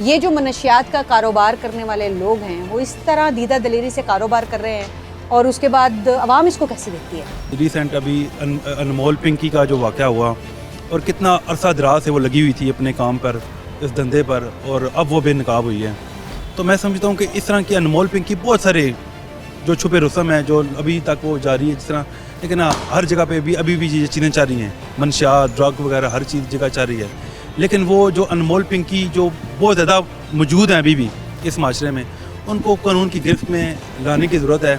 یہ جو منشیات کا کاروبار کرنے والے لوگ ہیں وہ اس طرح دیدہ دلیری سے کاروبار کر رہے ہیں اور اس کے بعد عوام اس کو کیسے دیکھتی ہے؟ ریسنٹ ابھی انمول پنکی کا جو واقعہ ہوا اور کتنا عرصہ دراز سے وہ لگی ہوئی تھی اپنے کام پر، اس دھندے پر، اور اب وہ بے نقاب ہوئی ہے. تو میں سمجھتا ہوں کہ اس طرح کی انمول پنکی بہت سارے جو چھپے رسم ہیں جو ابھی تک وہ جاری ہے جس طرح، لیکن ہر جگہ پہ بھی ابھی بھی یہ چیزیں چل رہی ہیں، منشیات، ڈرگ وغیرہ ہر چیز جگہ چل رہی ہے. لیکن وہ جو انمول پنکی جو بہت زیادہ موجود ہیں ابھی بھی اس معاشرے میں، ان کو قانون کی گرفت میں لانے کی ضرورت ہے.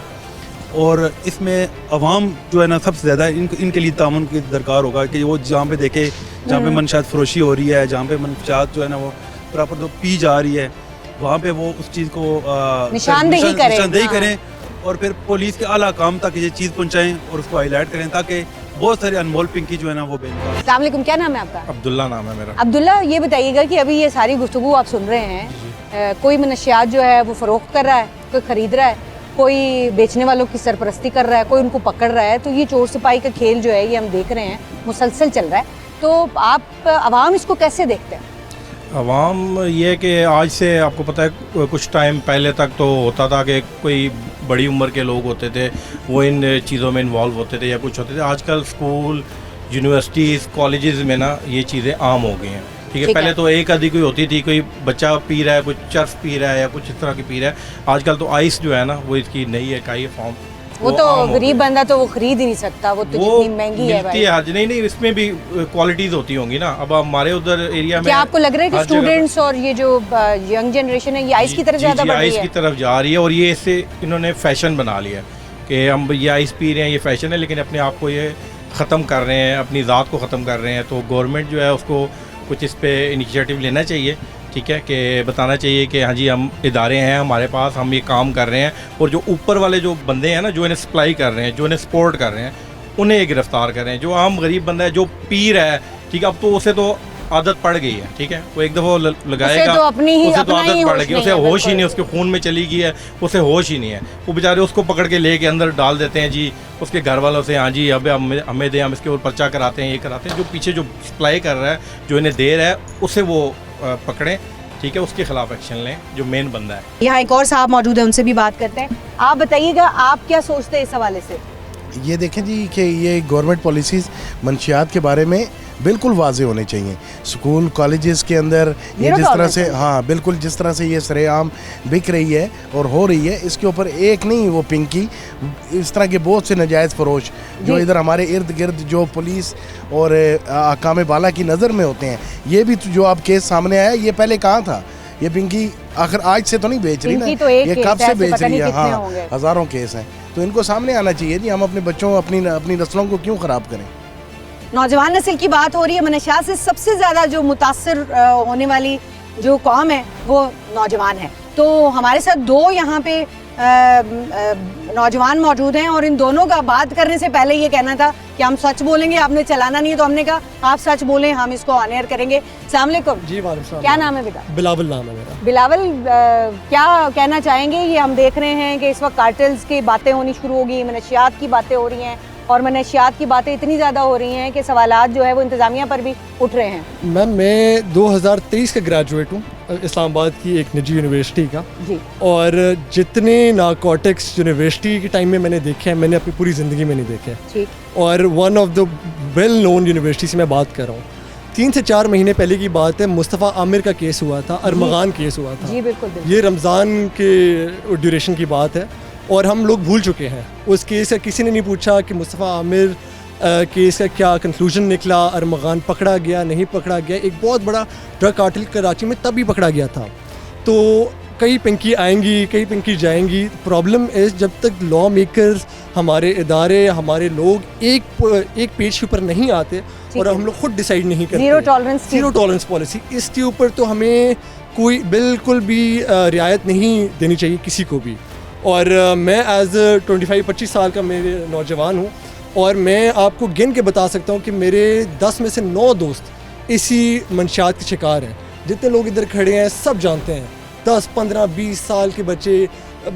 اور اس میں عوام جو ہے نا سب سے زیادہ ان کے لیے تعاون کی درکار ہوگا کہ وہ جہاں پہ دیکھے جہاں پہ منشیات فروشی ہو رہی ہے، جہاں پہ منشیات جو ہے نا وہ پراپر تو پی جا رہی ہے، وہاں پہ وہ اس چیز کو نشاندہی کریں اور پھر پولیس کے اعلیٰ کام تک یہ چیز پہنچائیں اور اس کو ہائی لائٹ کریں تاکہ بہت سارے انمول پنکی جو ہے نا وہ بے نقاب. السلام علیکم، کیا نام ہے آپ کا؟ عبداللہ نام ہے میرا. عبداللہ، یہ بتائیے گا کہ ابھی یہ ساری گفتگو آپ سن رہے ہیں، کوئی منشیات جو ہے وہ فروخت کر رہا ہے، کوئی خرید رہا ہے، کوئی بیچنے والوں کی سرپرستی کر رہا ہے، کوئی ان کو پکڑ رہا ہے، تو یہ چور سپاہی کا کھیل جو ہے یہ ہم دیکھ رہے ہیں مسلسل چل رہا ہے. تو آپ عوام اس کو کیسے دیکھتے ہیں؟ عوام یہ کہ آج سے آپ کو پتہ ہے کچھ ٹائم پہلے تک تو ہوتا تھا کہ کوئی بڑی عمر کے لوگ ہوتے تھے وہ ان چیزوں میں انوالو ہوتے تھے یا کچھ ہوتے تھے. آج کل اسکول، یونیورسٹیز، کالجز میں نا یہ چیزیں عام ہو گئی ہیں. ٹھیک ہے، پہلے تو ایک آدھی کوئی ہوتی تھی، کوئی بچہ پی رہا ہے، کوئی چرس پی رہا ہے یا کچھ اس طرح کی پی رہا ہے. آج کل تو آئس جو ہے نا وہ اس کی نئی ایک آئی ہے فارم، وہ تو غریب بندہ تو وہ خرید ہی نہیں سکتا، وہ تو جتنی مہنگی ہے ملتی ہے. نہیں اس میں بھی کوالٹیز ہوتی ہوں گی نا. اب ہمارے ادھر ایریا میں کیا آپ کو لگ رہا ہے کہ اسٹوڈنٹس اور یہ جو ینگ جنریشن ہے یہ آئس کی طرف زیادہ بڑھ رہی ہے؟ آئس کی طرف جا رہی ہے اور یہ اس سے انہوں نے فیشن بنا لیا کہ ہم یہ آئس پی رہے ہیں، یہ فیشن ہے، لیکن اپنے آپ کو یہ ختم کر رہے ہیں، اپنی ذات کو ختم کر رہے ہیں. تو گورنمنٹ جو ہے اس کو کچھ اس پہ انیشیٹو لینا چاہیے. ٹھیک ہے، کہ بتانا چاہیے کہ ہاں جی ہم ادارے ہیں ہمارے پاس، ہم یہ کام کر رہے ہیں، اور جو اوپر والے جو بندے ہیں نا جو انہیں سپلائی کر رہے ہیں، جو انہیں سپورٹ کر رہے ہیں، انہیں یہ گرفتار کر رہے ہیں. جو عام غریب بندہ ہے جو پی رہا ہے، ٹھیک ہے، اب تو اسے تو عادت پڑ گئی ہے. ٹھیک ہے، وہ ایک دفعہ لگائے گا اسے تو عادت پڑ گئی، اسے ہوش ہی نہیں، اس کے خون میں چلی گئی ہے، اسے ہوش ہی نہیں ہے. وہ بیچارے اس کو پکڑ کے لے کے اندر ڈال دیتے ہیں جی اس کے گھر والوں سے، ہاں جی اب ہمیں دیں، ہم اس کے اوپر پرچہ کراتے ہیں، یہ کراتے ہیں. جو پیچھے جو سپلائی کر رہا ہے، جو انہیں دے رہا ہے، اسے وہ پکڑیں. ٹھیک ہے، اس کے خلاف ایکشن لیں جو مین بندہ ہے. یہاں ایک اور صاحب موجود ہیں، ان سے بھی بات کرتے ہیں. آپ بتائیے گا آپ کیا سوچتے ہیں اس حوالے سے؟ یہ دیکھیں جی کہ یہ گورنمنٹ پالیسیز منشیات کے بارے میں بالکل واضح ہونے چاہیے. اسکول کالجز کے اندر یہ جس طرح سے بالکل جس طرح سے یہ سرے عام بک رہی ہے اور ہو رہی ہے، اس کے اوپر ایک نہیں وہ پنکی، اس طرح کے بہت سے ناجائز فروش جو ادھر ہمارے ارد گرد جو پولیس اور حکام بالا کی نظر میں ہوتے ہیں. یہ بھی جو آپ کیس سامنے آیا، یہ پہلے کہاں تھا؟ یہ پنکی آخر آج سے تو نہیں بیچ رہی نا، یہ کب سے بیچ رہی ہے؟ ہاں، ہزاروں کیس ہیں. تو ان کو سامنے آنا چاہیے جی، ہم اپنے بچوں اپنی نسلوں کو کیوں خراب کریں؟ نوجوان نسل کی بات ہو رہی ہے. منشیات سے سب سے زیادہ جو متاثر ہونے والی جو قوم ہے وہ نوجوان ہے. تو ہمارے ساتھ دو یہاں پہ نوجوان موجود ہیں اور ان دونوں کا بات کرنے سے پہلے یہ کہنا تھا کہ ہم سچ بولیں گے. آپ نے چلانا نہیں ہے تو ہم نے کہا آپ سچ بولیں، ہم اس کو آن ایئر کریں گے. السلام علیکم. جی وعلیکم السلام. کیا نام ہے بیٹا؟ بلاول نام ہے میرا. بلاول، کیا کہنا چاہیں گے؟ یہ ہم دیکھ رہے ہیں کہ اس وقت کارٹلز کی باتیں ہونی شروع ہو گئی، منشیات کی باتیں ہو رہی ہیں اور منشیات کی باتیں اتنی زیادہ ہو رہی ہیں کہ سوالات جو ہے وہ انتظامیہ پر بھی اٹھ رہے ہیں. میم میں 2023 کا گریجویٹ ہوں اسلام آباد کی ایک نجی یونیورسٹی کا. جی. اور جتنے نارکوٹکس یونیورسٹی کے ٹائم میں نے دیکھے ہیں، میں نے اپنی پوری زندگی میں نہیں دیکھے. ٹھیک. اور one of the well known university سے میں بات کر رہا ہوں. 3 سے 4 مہینے پہلے کی بات ہے، مصطفیٰ عامر کا کیس ہوا تھا، ارمغان کیس ہوا تھا. جی بالکل. یہ رمضان کے ڈیوریشن کی بات ہے اور ہم لوگ بھول چکے ہیں اس کیس کا. کسی نے نہیں پوچھا کہ مصطفیٰ عامر کیس کا کیا کنکلوژن نکلا، ارمغان پکڑا گیا نہیں پکڑا گیا. ایک بہت بڑا ڈرگ کارٹل کراچی میں تب ہی پکڑا گیا تھا. تو کئی پنکی آئیں گی، کئی پنکی جائیں گی. پرابلم از جب تک لا میکرز، ہمارے ادارے، ہمارے لوگ ایک پیج کے اوپر نہیں آتے اور ہم لوگ خود ڈیسائیڈ نہیں کرتے. زیرو ٹالرنس پالیسی، اس کے اوپر تو ہمیں کوئی بالکل بھی رعایت نہیں دینی چاہیے کسی کو بھی. اور میں ایز 25 سال کا میرے نوجوان ہوں اور میں آپ کو گن کے بتا سکتا ہوں کہ میرے 10 میں سے 9 دوست اسی منشیات کے شکار ہیں. جتنے لوگ ادھر کھڑے ہیں سب جانتے ہیں. 10 15 20 سال کے بچے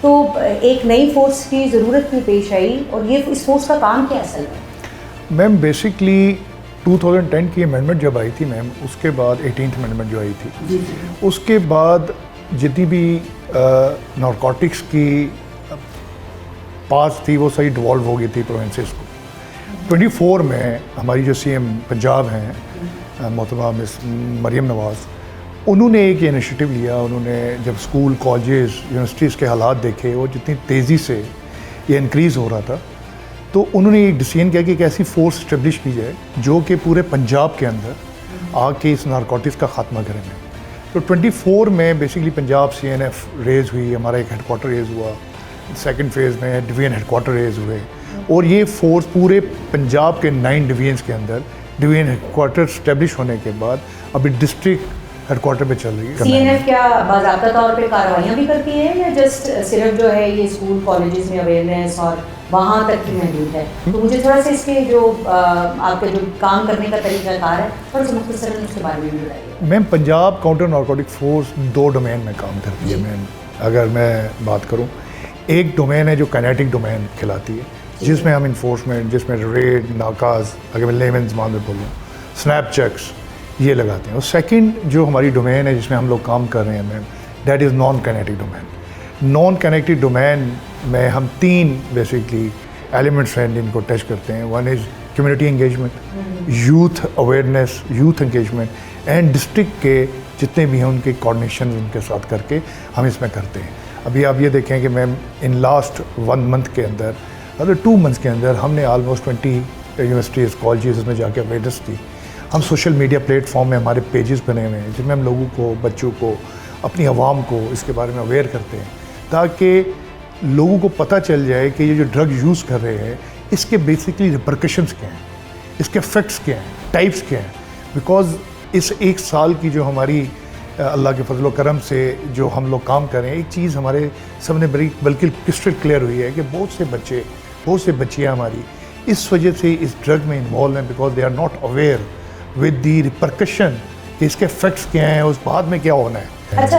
تو ایک نئی فورس کی ضرورت کیوں پیش آئی اور یہ اس فورس کا کام کیا اصل ہے؟ میم بیسکلی 2010 کی امینڈمنٹ جب آئی تھی میم، اس کے بعد 18th امینڈمنٹ جو آئی تھی، اس کے بعد جتنی بھی نارکوٹکس کی پاس تھی وہ صحیح ڈیوالو ہو گئی تھی پروونسز کو. 24 میں ہماری جو سی ایم پنجاب ہیں محترمہ مس مریم نواز، انہوں نے ایک انیشیٹو لیا. انہوں نے جب اسکول کالجز یونیورسٹیز کے حالات دیکھے اور جتنی تیزی سے یہ انکریز ہو رہا تھا، تو انہوں نے ایک ڈیسیژن کیا کہ ایک ایسی فورس اسٹیبلش کی جائے جو کہ پورے پنجاب کے اندر آ کے اس نارکوٹکس کا خاتمہ کریں گے. تو 24 میں بیسکلی پنجاب CNF ریز ہوئی، ہمارا ایک ہیڈ کوارٹر ریز ہوا، سیکنڈ فیز میں ڈویژن ہیڈ کوارٹر ریز ہوئے، اور یہ فورس پورے پنجاب کے 9 ڈویژنس کے اندر ڈویژن ہیڈ کوارٹر اسٹیبلش ہونے کے بعد ابھی ڈسٹرکٹ ہیڈ کوارٹر پہ چل رہی ہے. CNF کیا باضابطہ طور پہ کارروائیاں بھی کرتی ہے یا جسٹ صرف جو ہے یہ اسکول کالجز میں اویئرنیس اور وہاں تک ہی محدود ہے؟ تو مجھے تھوڑا سا اس کے جو آپ کا جو کام کرنے کا طریقہ کار ہے تھوڑا سا مختصراً اس کے بارے میں بھی بتائیے. Ma'am Punjab counter narcotic force 2 domain میں کام کرتی ہے میم. اگر میں بات کروں، ایک ڈومین ہے جو کائنیٹک ڈومین کھلاتی ہے، جس میں ہم انفورسمنٹ، جس میں ریڈ، ناکاز، اگر میں لیمن زبان میں بولوں، سنیپ چیکس یہ لگاتے ہیں. اور سیکنڈ جو ہماری ڈومین ہے جس میں ہم لوگ کام کر رہے ہیں ma'am, that is non kinetic domain. Non kinetic domain میں ہم 3 بیسکلی ایلیمنٹس ہیں جن کو ٹچ کرتے ہیں. One is community engagement, youth awareness, youth engagement, and district کے جتنے بھی ہیں ان کے کوآرڈینیشن ان کے ساتھ کر کے ہم اس میں کرتے ہیں. ابھی آپ یہ دیکھیں کہ میم ان لاسٹ 1 منتھ کے اندر، 2 منتھس کے اندر ہم نے آلموسٹ 20 یونیورسٹیز کالجز میں جا کے اویئرنیس دی. ہم سوشل میڈیا پلیٹ فارم میں ہمارے پیجز بنے ہوئے ہیں جن میں ہم لوگوں کو، بچوں کو، اپنی عوام کو اس کے بارے میں اویئر کرتے ہیں تاکہ لوگوں کو پتہ چل جائے کہ یہ جو ڈرگ یوز کر رہے ہیں اس کے بیسکلی ریپرکشنس کیا ہیں، اس کے افیکٹس کیا ہیں، ٹائپس کیا ہیں. بیکاز اس 1 سال کی جو ہماری اللہ کے فضل و کرم سے جو ہم لوگ کام کر رہے ہیں، ایک چیز ہمارے سامنے بالکل کرسٹل کلیئر ہوئی ہے کہ بہت سے بچے، بہت سے بچیاں ہماری اس وجہ سے اس ڈرگ میں انوالو ہیں because they are not aware with the repercussion کہ اس کے افیکٹس کیا ہیں، اس بعد میں کیا ہونا ہے. اچھا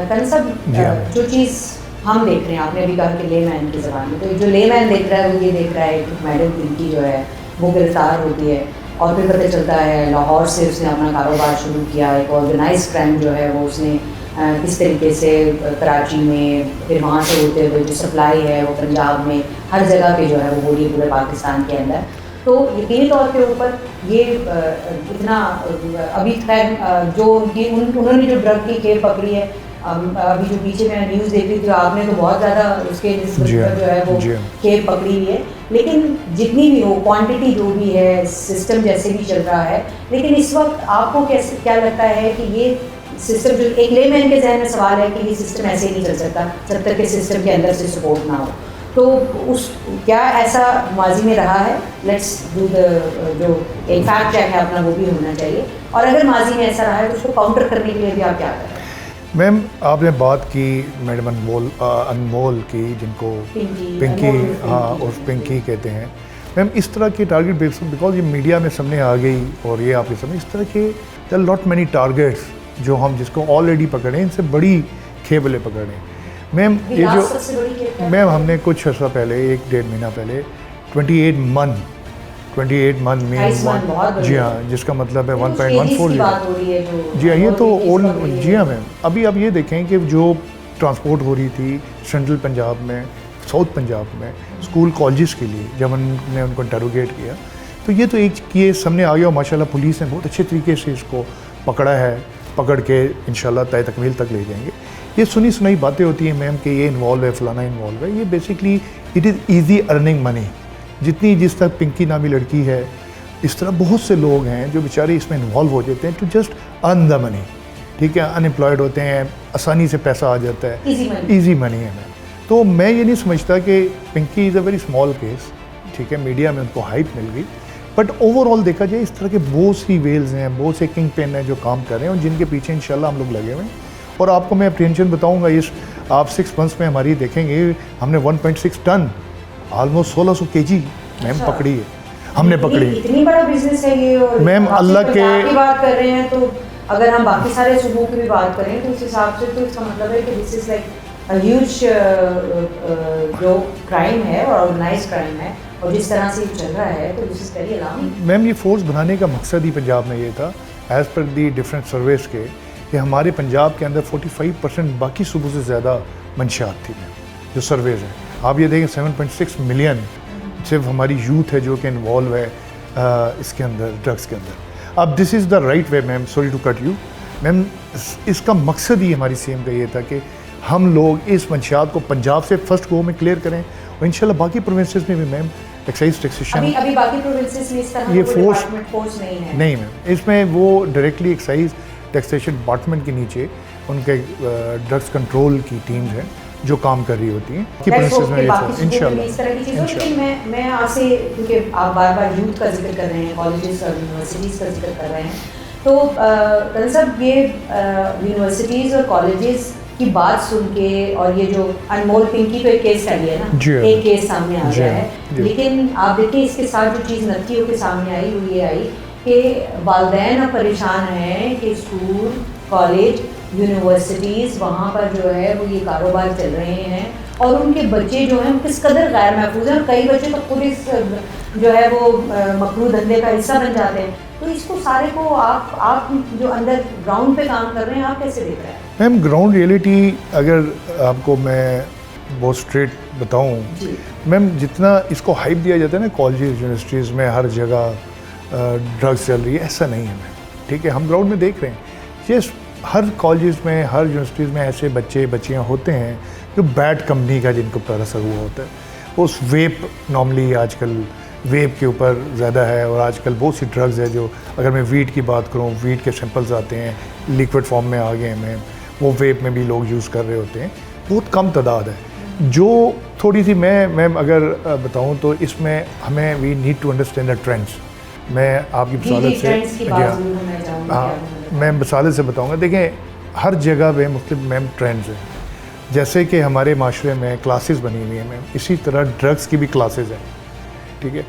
کنر صاحب، جو چیز ہم دیکھ رہے ہیں، آپ نے بھی کہا کہ لے مین کی زبان میں، تو جو لے مین دیکھ رہا ہے وہ یہ دیکھ رہا ہے کہ میڈم پنکی جو ہے وہ گرفتار ہوتی ہے اور پھر پتہ چلتا ہے لاہور سے اس نے اپنا کاروبار شروع کیا، ایک آرگنائز کرائم جو ہے وہ اس نے کس طریقے سے کراچی میں، پھر وہاں سے ہوتے ہوئے جو سپلائی ہے وہ پنجاب میں، ہر جگہ پہ جو ہے وہ ہو رہی ہے پورے پاکستان کے اندر. تو یقینی طور کے اوپر یہ اتنا ابھی خیر جو انہوں نے جو ڈرگ کی کھیپ پکڑی ہے، ابھی جو پیچھے میں نیوز دیکھ رہی تھی آپ نے تو بہت زیادہ اس کے جو ہے وہ کھیپ پکڑی ہوئی ہے، لیکن جتنی بھی ہو کوانٹٹی جو بھی ہے، سسٹم جیسے بھی چل رہا ہے، لیکن اس وقت آپ کو کیسے کیا لگتا ہے کہ یہ سسٹم جو ایک لے مین کے ذہن میں سوال ہے کہ یہ سسٹم ایسے ہی نہیں چل سکتا جب تک کہ سسٹم کے اندر سے سپورٹ نہ ہو، تو اس کیا ایسا ماضی میں رہا ہے؟ لیٹس ڈو دا جو ایک فیکٹ چیک ہے اپنا وہ بھی ہونا چاہیے، اور اگر ماضی میں ایسا رہا ہے تو اس کو کاؤنٹر کرنے کے لیے بھی آپ کیا کر رہے ہیں؟ میم آپ نے بات کی میڈم انمول کی، جن کو پنکی، ہاں اور پنکی کہتے ہیں. میم اس طرح کے ٹارگیٹ بیکاز یہ میڈیا میں سامنے آ گئی اور یہ آپ کے سامنے اس طرح کے دیر لاٹ مینی ٹارگیٹس جو ہم جس کو آلریڈی پکڑے، ان سے بڑی کھیبلیں پکڑے. میم یہ جو میم ہم نے کچھ عرصہ پہلے 1-1.5 مہینہ پہلے 28 من جی ہاں، جس کا مطلب ہے 1.14. جی ہاں، یہ تو جی ہاں میم. ابھی آپ یہ دیکھیں کہ جو ٹرانسپورٹ ہو رہی تھی سینٹرل پنجاب میں، ساؤتھ پنجاب میں، اسکول کالجز کے لیے، جب ہم نے ان کو انٹروگیٹ کیا تو یہ تو ایک کیس سامنے آ گیا اور ماشاء اللہ پولیس نے بہت اچھے طریقے سے اس کو پکڑا ہے، پکڑ کے انشاءاللہ طے تکمیل تک لے جائیں گے. یہ سنی سنائی باتیں ہوتی ہیں میم کہ یہ انوالو ہے، فلانا انوالو ہے. یہ basically it is easy earning money. جتنی جس تک پنکی نامی لڑکی ہے، اس طرح بہت سے لوگ ہیں جو بیچارے اس میں انوالو ہو جاتے ہیں ٹو جسٹ ارن دا منی. ٹھیک ہے، ان امپلائڈ ہوتے ہیں، آسانی سے پیسہ آ جاتا ہے، ایزی منی ہے میم. تو میں یہ نہیں سمجھتا کہ پنکی از اے ویری اسمال کیس. ٹھیک ہے، میڈیا میں ان کو ہائپ مل گئی، بٹ اوور آل دیکھا جائے اس طرح کے بہت سی ویلز ہیں، بہت سے کنگ پین ہیں جو کام کر رہے ہیں اور جن کے پیچھے انشاءاللہ ہم لوگ لگے ہوئے ہیں. اور آپ کو میں اپریہنشن بتاؤں گا، اس آپ 6 منتھس میں ہماری دیکھیں گے ہم نے 1.6 ٹن آلموسٹ 1600 kg میم پکڑی ہے، ہم نے پکڑی ہے. اتنی بڑا بزنس ہے یہ. اور میم اللہ کے بات کر رہے ہیں تو اگر ہم باقی سارے صوبوں کی بھی بات کریں تو اس حساب سے تو اس کا مطلب ہے کہ دس از لائک ہیوج جو کرائم ہے اور آرگنائز کرائم ہے اور جس طرح سے چل رہا ہے تو دس از ویری الارمنگ. میم یہ فورس بنانے کا مقصد ہی پنجاب میں یہ تھا ایز پر دی ڈفرینٹ سرویز کے کہ ہمارے پنجاب کے اندر 45% باقی صوبوں سے زیادہ منشیات تھی میم جو سرویز ہیں. آپ یہ دیکھیں 7.6 ملین صرف ہماری یوتھ ہے جو کہ انوالو ہے اس کے اندر ڈرگس کے اندر. اب this is the right way ma'am, sorry to cut you ma'am. اس کا مقصد ہی ہماری سی ایم کا یہ تھا کہ ہم لوگ اس منشیات کو پنجاب سے فرسٹ گو میں کلیئر کریں اور انشاءاللہ باقی پروونسز میں بھی میم ایکسائز ٹیکسیشن ابھی باقی پروونسز میں اس طرح یہ فورس نہیں میم. اس میں وہ ڈائریکٹلی ایکسائز ٹیکسیشن ڈپارٹمنٹ کے نیچے ان کے ڈرگس کنٹرول کی ٹیمز ہیں جو کام کر رہی ہوتی ہیں. میں آپ سے کیونکہ آپ بار بار یوتھ کا ذکر کر رہے ہیں, کالجز اور یونیورسٹیز کا ذکر کر رہے ہیں, تو کنل صاحب یہ یونیورسٹیز اور کالجز کی بات سن کے اور یہ جو انمول پنکی پہ کیس چلی ہے نا, ایک کیس سامنے آ گیا ہے, لیکن آپ دیکھیں اس کے ساتھ جو چیز نتیجوں کے سامنے آئی وہ یہ آئی کہ والدین اب پریشان ہیں کہ اسکول, کالج, یونیورسٹیز وہاں پر جو ہے وہ یہ کاروبار چل رہے ہیں اور ان کے بچے جو ہیں کس قدر غیر محفوظ ہیں. کئی بچے تو پولیس جو ہے وہ مکروہ دھندے کا حصہ بن جاتے ہیں. تو اس کو سارے کو آپ جو اندر گراؤنڈ پہ کام کر رہے ہیں آپ کیسے دیکھ رہے ہیں؟ میم گراؤنڈ ریئلٹی اگر آپ کو میں بہت اسٹریٹ بتاؤں میم, جتنا اس کو ہائپ دیا جاتا ہے نا کالجز یونیورسٹیز میں ہر جگہ ڈرگس چل رہی ہے, ایسا نہیں ہے میم. ٹھیک ہے, ہم گراؤنڈ میں دیکھ رہے ہیں یس ہر کالجز میں ہر یونیورسٹیز میں ایسے بچے بچیاں ہوتے ہیں جو بیڈ کمپنی کا جن کو پر اثر ہوا ہوتا ہے. اس ویپ نارملی آج کل ویپ کے اوپر زیادہ ہے اور آج کل بہت سی ڈرگز ہے جو اگر میں ویٹ کی بات کروں, ویٹ کے سیمپلز آتے ہیں لیکوڈ فارم میں آ گئے ہیں میم, وہ ویپ میں بھی لوگ یوز کر رہے ہوتے ہیں. بہت کم تعداد ہے جو تھوڑی سی میں میم اگر بتاؤں تو اس میں ہمیں we need to understand the trends. میں آپ کی بصالت سے میں بصالت سے بتاؤں گا. دیکھیں ہر جگہ پہ مختلف میم ٹرینڈز ہیں. جیسے کہ ہمارے معاشرے میں کلاسز بنی ہوئی ہیں میم, اسی طرح ڈرگس کی بھی کلاسز ہیں. ٹھیک ہے,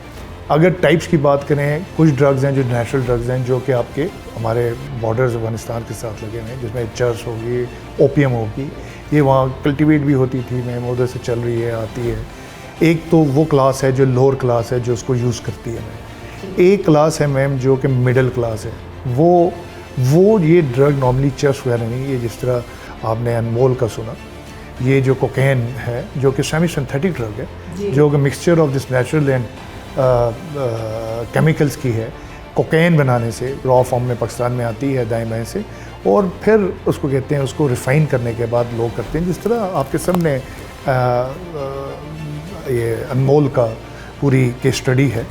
اگر ٹائپس کی بات کریں کچھ ڈرگز ہیں جو نیچرل ڈرگز ہیں جو کہ آپ کے ہمارے بارڈرز افغانستان کے ساتھ لگے ہوئے ہیں, جس میں چرس ہوگی, اوپیم ہوگی, یہ وہاں کلٹیویٹ بھی ہوتی تھی میم, ادھر سے چل رہی ہے آتی ہے. ایک تو وہ کلاس ہے جو لوور کلاس ہے جو اس کو یوز کرتی ہے میم. ایک کلاس ہے میم جو کہ مڈل کلاس ہے, وہ یہ ڈرگ نارملی چرس وغیرہ نہیں, یہ جس طرح آپ نے انمول کا سنا, یہ جو کوکین ہے جو کہ سیمی سنتھیٹک ڈرگ ہے جو کہ mixture of this natural and chemicals کی ہے. کوکین بنانے سے را فارم میں پاکستان میں آتی ہے دائیں بائیں سے, اور پھر اس کو کہتے ہیں اس کو ریفائن کرنے کے بعد لوگ کرتے ہیں. جس طرح آپ کے سامنے یہ انمول کا پوری کیس اسٹڈی ہے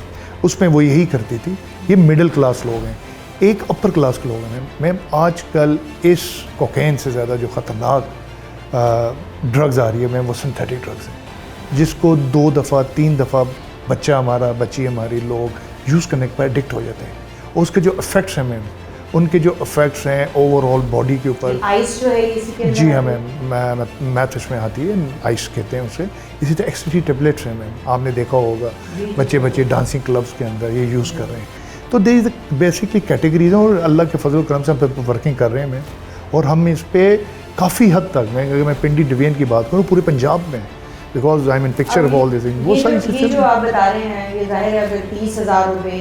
اس میں وہ یہی کرتی تھی. یہ مڈل کلاس لوگ ہیں. ایک اپر کلاس کے لوگ ہیں میم. آج کل اس کوکین سے زیادہ جو خطرناک ڈرگز آ رہی ہے میم وہ سنتھیٹک ڈرگز ہیں, جس کو 2 دفعہ 3 دفعہ بچہ ہمارا بچی ہماری لوگ یوز کرنے کے بعد ایڈکٹ ہو جاتے ہیں. اور اس کے جو افیکٹس ہیں میم, ان کے جو افیکٹس ہیں اوور آل باڈی کے اوپر, جی ہاں میم میتھ اس میں آتی ہے, آئس کہتے ہیں اسے. اسی طرح ایکسٹی ٹیبلیٹس ہیں میم, آپ نے دیکھا ہوگا بچے ڈانسنگ کلبس کے اندر یہ یوز کر رہے ہیں. تو دیر از بیسکلی کیٹیگریز ہیں اور اللہ کے فضل و کرم سے ہم پہ ورکنگ کر رہے ہیں میم. اور ہم اس پہ کافی حد تک اگر میں پنڈی ڈویژن کی بات کروں پورے پنجاب میں, because I am in picture of all these thing. وہ ساری چیزیں جو آپ بتا رہے ہیں یہ ظاہر ہے اگر 30,000 روپے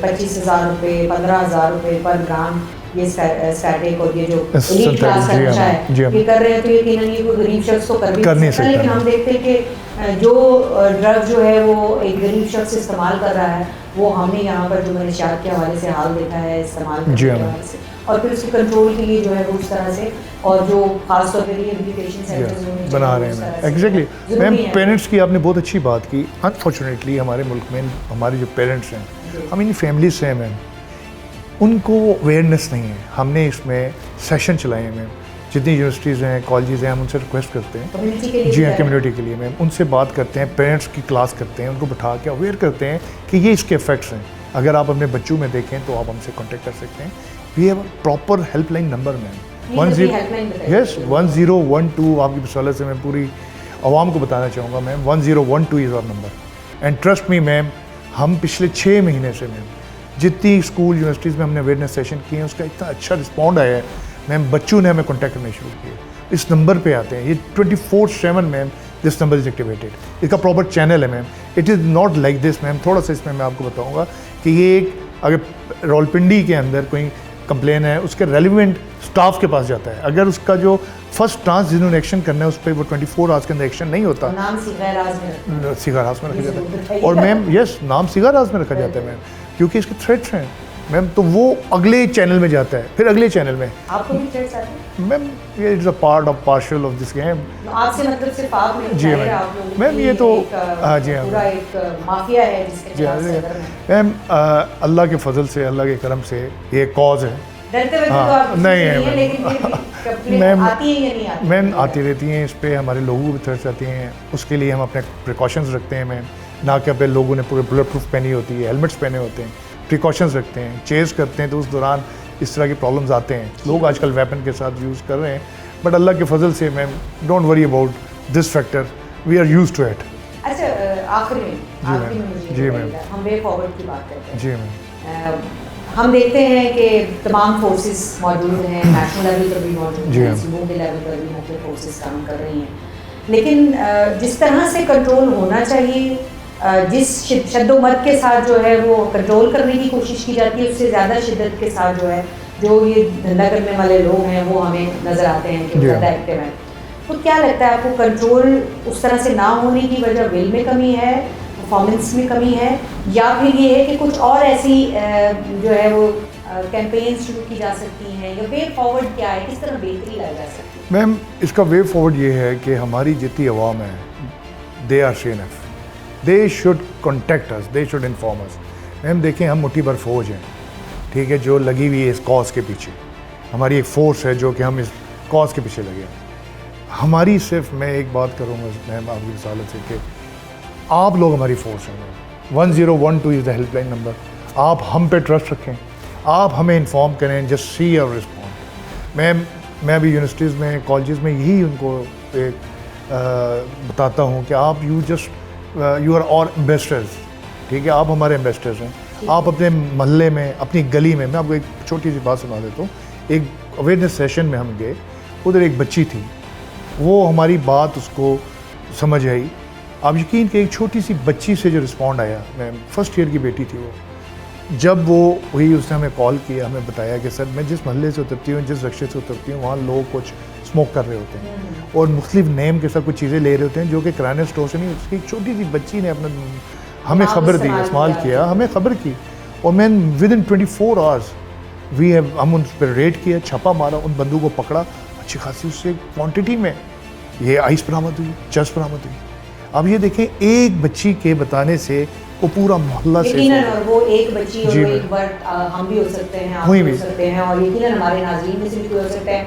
25,000 روپے 15,000 روپے پر گرام یہ اسٹیٹک اور یہ جو ایلیٹ کلاس کا نشہ ہے یہ کر رہے ہیں تو یقیناً یہ کوئی غریب شخص تو کر نہیں سکتا. لیکن ہم دیکھتے ہیں کہ جو ڈرگ جو ہے وہ ایک غریب شخص استعمال کر رہا ہے وہ ہم نے یہاں پر جو منشیات کے حوالے سے حال دیکھا ہے استعمال کرنے کے حوالے سے, اور پھر اس کے کنٹرول کے لیے جو ہے وہ اس طرح سے اور جو خاص طور پہ ریہیبلیٹیشن سینٹرز بنا رہے ہیں. ایگزیکٹلی میم پیرنٹس کی آپ نے بہت اچھی بات کی. انفارچونیٹلی ہمارے ملک میں ہمارے جو پیرنٹس ہیں, ہم ان فیملیز سے ہیں میم, ان کو اویئرنیس نہیں ہے. ہم نے اس میں سیشن چلائے ہیں میم, جتنی یونیورسٹیز ہیں کالجز ہیں ہم ان سے ریکویسٹ کرتے ہیں, جی ہاں کمیونٹی کے لیے میم, ان سے بات کرتے ہیں, پیرنٹس کی کلاس کرتے ہیں, ان کو بٹھا کے اویئر کرتے ہیں کہ یہ اس کے افیکٹس ہیں. اگر آپ اپنے بچوں میں دیکھیں تو آپ ہم سے کانٹیکٹ کر سکتے ہیں. We have proper help line number ma'am 1012. آپ کی بصالت سے میں پوری عوام کو بتانا چاہوں گا میم 1012 از آور نمبر. اینڈ ٹرسٹ می میم, ہم پچھلے 6 مہینے سے میم جتنی اسکول یونیورسٹیز میں ہم نے اویئرنیس سیشن کیے ہیں اس کا اتنا اچھا رسپونڈ آیا ہے میم. بچوں نے ہمیں کانٹیکٹ کرنے شروع کیے, اس نمبر پہ آتے ہیں. یہ 24/7 میم دس نمبر از ایکٹیویٹیڈ. اس کا پراپر چینل ہے ma'am. It is not like this ma'am. تھوڑا سا اس میں آپ کو بتاؤں گا کہ یہ ایک اگر رولپنڈی کے اندر کوئی کمپلین ہے اس کے ریلیونٹ اسٹاف کے پاس جاتا ہے. اگر اس کا جو فرسٹ ٹرانس جنہوں نے ایکشن کرنا ہے اس پہ وہ 24 آورس کے اندر ایکشن نہیں ہوتا, نام سیگا راز میں رکھا جاتا ہے. اور میم یس نام سیگا راز میں رکھا جاتا ہے میم, کیونکہ اس کے تھریٹس ہیں میم. تو وہ اگلے چینل میں جاتا ہے, پھر اگلے چینل میں. آپ کو بھی تھریٹس آتے ہیں میم یہ it's a part of partial of this game. آپ سے مطلب صرف آپ نہیں, جی میم یہ تو ہاں جی پورا ایک مافیا ہے جس کے خلاف میم اللہ کے فضل سے, اللہ کے کرم سے یہ کاز ہے. ڈرتے ہوئے تو آپ نہیں ہے لیکن میم, آتی ہیں یا نہیں آتی؟ میم آتی رہتی ہیں. اس پہ ہمارے لوگوں کو بھی تھریٹس آتی ہیں. اس کے لیے ہم اپنے پریکاشنز رکھتے ہیں میم. نہ کہ پہ لوگوں نے پورے بلٹ پروف پہنی ہوتی ہے, ہیلمٹس پہنے ہوتے ہیں, پریکاشنز رکھتے ہیں, چیز کرتے ہیں. تو اس دوران اس طرح کے پرابلمز آتے ہیں. لوگ آج کل ویپن کے ساتھ یوز کر رہے ہیں, بٹ اللہ کے فضل سے ma'am don't worry about this factor, we are use to it. اچھا آخری میں جی میم ہم وے فارورڈ کی بات کرتے ہیں. جی میم ہم دیکھتے ہیں کہ تمام فورسز موجود ہیں, نیشنل لیول پر بھی موجود ہیں, صوبوں کے لیول پر بھی مختلف فورسز کام کر رہی ہیں, لیکن جس طرح سے کنٹرول ہونا چاہیے, جس شد و مت کے ساتھ جو ہے وہ کنٹرول کرنے کی کوشش کی جاتی ہے, اس سے زیادہ شدت کے ساتھ جو ہے جو یہ دھندا کرنے والے لوگ ہیں وہ ہمیں نظر آتے ہیں کہ زیادہ ایکٹیو ہیں. تو کیا لگتا ہے آپ کو کنٹرول اس طرح سے نہ ہونے کی وجہ ول میں کمی ہے, پرفارمنس میں کمی ہے, یا پھر یہ ہے کہ کچھ اور ایسی جو ہے وہ کیمپین شروع کی جا سکتی ہیں, یا وے فارورڈ کیا ہے, کس طرح بہتری لائی جا سکتی ہے؟ میم اس کا وے فارورڈ یہ ہے کہ ہماری جتنی عوام ہے they are C N F, they should contact us, they should inform us. Ma'am دیکھیں ہم مٹھی بھر فوج ہیں, ٹھیک ہے, جو لگی ہوئی ہے اس کاز کے پیچھے. ہماری ایک فورس ہے جو کہ ہم اس کاز کے پیچھے لگے ہیں. ہماری صرف میں ایک بات کروں گا میم آپ کی رسالت سے کہ آپ لوگ ہماری فورس ہیں. 1012 از دا ہیلپ لائن نمبر. آپ ہم پہ ٹرسٹ رکھیں, آپ ہمیں انفارم کریں, جسٹ سی اور رسپونڈ. میں ابھی یونیورسٹیز میں, کالجز میں یہی ان کو ایک بتاتا ہوں کہ آپ یو آر آل امبیسڈرز, ٹھیک ہے, آپ ہمارے امبیسڈرز ہیں. آپ اپنے محلے میں, اپنی گلی میں آپ کو ایک چھوٹی سی بات سنا دیتا ہوں. ایک اویئرنیس سیشن میں ہم گئے, ادھر ایک بچی تھی, وہ ہماری بات اس کو سمجھ آئی. آپ یقین کہ ایک چھوٹی سی بچی سے جو رسپونڈ آیا, میں فرسٹ ایئر کی بیٹی تھی وہ, جب وہ ہوئی اس نے ہمیں کال کیا, ہمیں بتایا کہ سر میں جس محلے سے اترتی ہوں, جس رکشے سے اترتی ہوں, وہاں لوگ کچھ اسموک کر رہے ہوتے ہیں اور مختلف نیم کے ساتھ کچھ چیزیں لے رہے ہوتے ہیں جو کہ کرانے اسٹور سے نہیں. اس کی ایک چھوٹی سی بچی نے اپنا ہمیں خبر دی, استعمال کیا, ہمیں خبر کی, اور میں ود ان 24 آورس ہم ان پہ ریڈ کیا, چھاپا مارا, ان بندوں کو پکڑا. اچھی خاصی اس سے کوانٹٹی میں یہ آئس برآمد ہوئی, چرس برآمد ہوئی. اب یہ دیکھیں ایک بچی کے بتانے سے وہ پورا محلہ سے, یقیناً وہ ایک بچی اور وہ ایک برد ہم بھی ہو سکتے ہیں, آپ بھی ہو سکتے ہیں, اور یقیناً ہمارے ناظرین میں سے بھی ہو سکتے ہیں.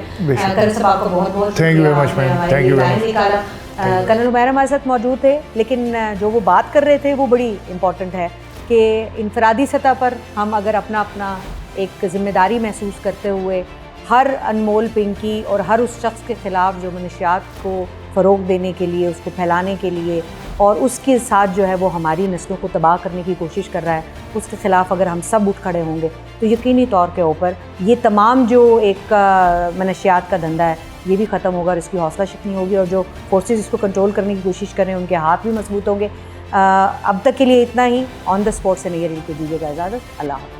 کرن صاحب آپ کا بہت بہت thank you very much ma'am, thank you very much. Colonel Umair ہمارے ساتھ موجود تھے, لیکن جو وہ بات کر رہے تھے وہ بڑی امپورٹنٹ ہے کہ انفرادی سطح پر ہم اگر اپنا ایک ذمہ داری محسوس کرتے ہوئے ہر انمول پنکی اور ہر اس شخص کے خلاف جو منشیات کو فروغ دینے کے لیے, اس کو پھیلانے کے لیے, اور اس کے ساتھ جو ہے وہ ہماری نسلوں کو تباہ کرنے کی کوشش کر رہا ہے, اس کے خلاف اگر ہم سب اٹھ کھڑے ہوں گے تو یقینی طور کے اوپر یہ تمام جو ایک منشیات کا دھندا ہے یہ بھی ختم ہوگا, اور اس کی حوصلہ شکنی ہوگی, اور جو فورسز اس کو کنٹرول کرنے کی کوشش کر رہے ہیں ان کے ہاتھ بھی مضبوط ہوں گے. اب تک کے لیے اتنا ہی. آن دا اسپاٹ سے نہیں دیجیے گا اجازت. اللہ حافظ.